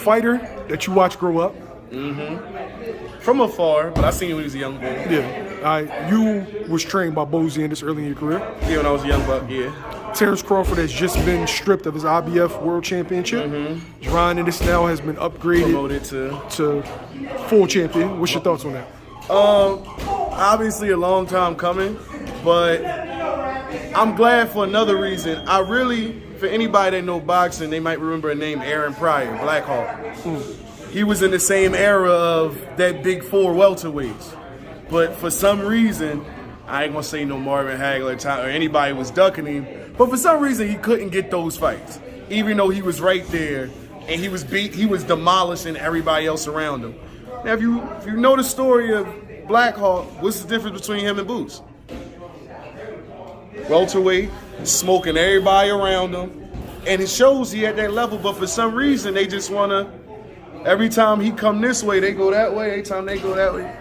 fighter that you watch grow up? From afar, but I seen you when he was a young boy. Yeah. You was trained by Bozy this early in your career? Yeah, when I was a young buck, yeah. Terence Crawford has just been stripped of his IBF World Championship. Jaron Ennis now has been upgraded Promoted to full champion. What's your thoughts on that? Obviously a long time coming, but I'm glad for another reason. For anybody that know boxing, they might remember a name, Aaron Pryor, Black Hawk. He was in the same era of that big four welterweights. But for some reason, I ain't gonna say no Marvin Hagler or anybody was ducking him, but for some reason he couldn't get those fights. Even though he was right there and he was demolishing everybody else around him. Now if you know the story of Black Hawk, what's the difference between him and Boots? Welterweight, smoking everybody around him, and it shows he at that level, but for some reason they just wanna, every time he come this way, they go that way, every time they go that way.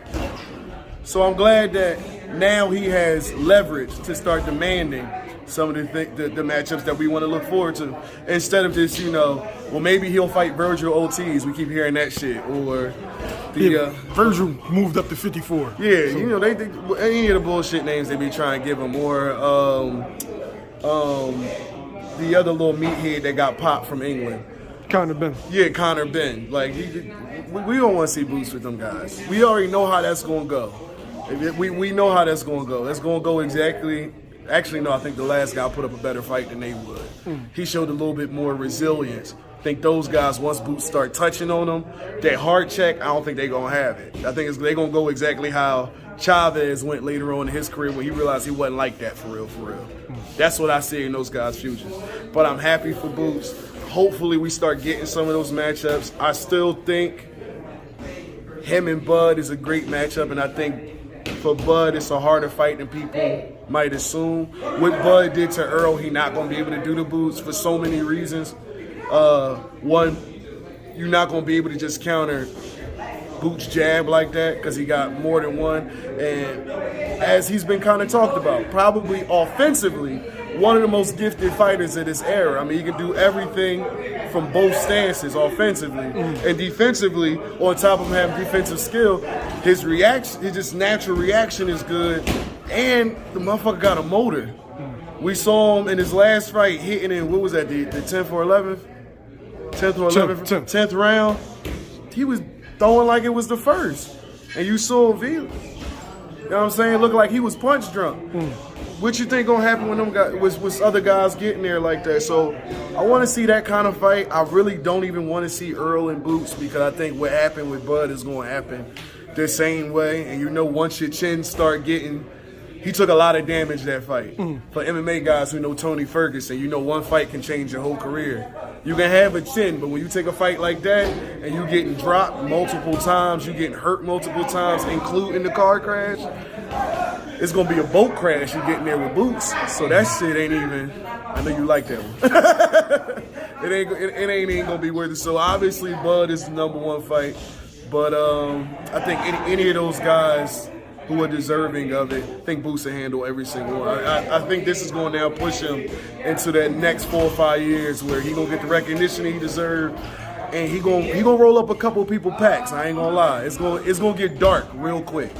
So I'm glad that now he has leverage to start demanding some of the matchups that we want to look forward to. Instead of just, well, maybe he'll fight Virgil Ortiz. We keep hearing that shit. Or Virgil moved up to 54. Yeah, so. They any of the bullshit names they be trying to give him. Or the other little meathead that got popped from England. Conor Benn. Yeah, Conor Benn. Like, we don't want to see Boots with them guys. We already know how that's going to go. We know how that's going to go. That's going to go exactly. Actually, no, I think the last guy put up a better fight than they would. He showed a little bit more resilience. I think those guys, once Boots start touching on them, that hard check, I don't think they're going to have it. I think they're going to go exactly how Chavez went later on in his career when he realized he wasn't like that for real. That's what I see in those guys' futures. But I'm happy for Boots. Hopefully we start getting some of those matchups. I still think him and Bud is a great matchup, and I think for Bud, it's a harder fight than people might assume. What Bud did to Errol, he not going to be able to do to Boots for so many reasons. One, you're not going to be able to just counter Boots' jab like that because he got more than one. And as he's been kind of talked about, probably offensively, one of the most gifted fighters of this era. I mean, he can do everything from both stances offensively and defensively. On top of him having defensive skill, his just natural reaction is good, and the motherfucker got a motor. We saw him in his last fight hitting in, what was that, the 10th or 11th? 10th or 11th? 10th round. He was throwing like it was the first. And you saw V. You know what I'm saying? Looked like he was punch drunk. What you think gonna happen when them guys was other guys getting there like that? So I want to see that kind of fight. I really don't even want to see Earl and Boots because I think what happened with Bud is going to happen the same way. And once your chin start getting, he took a lot of damage that fight. For MMA guys who know Tony Ferguson, one fight can change your whole career. You can have a chin, but when you take a fight like that and you getting dropped multiple times, you getting hurt multiple times, including the car crash, it's going to be a boat crash you getting there with Boots. So that shit ain't even, I know you like that one. it ain't even going to be worth it. So obviously Bud is the #1 fight. But I think any of those guys who are deserving of it, I think Boots will handle every single one. I think this is going to now push him into that next 4 or 5 years where he going to get the recognition he deserves. And he gonna roll up a couple people packs. I ain't gonna lie. It's gonna get dark real quick.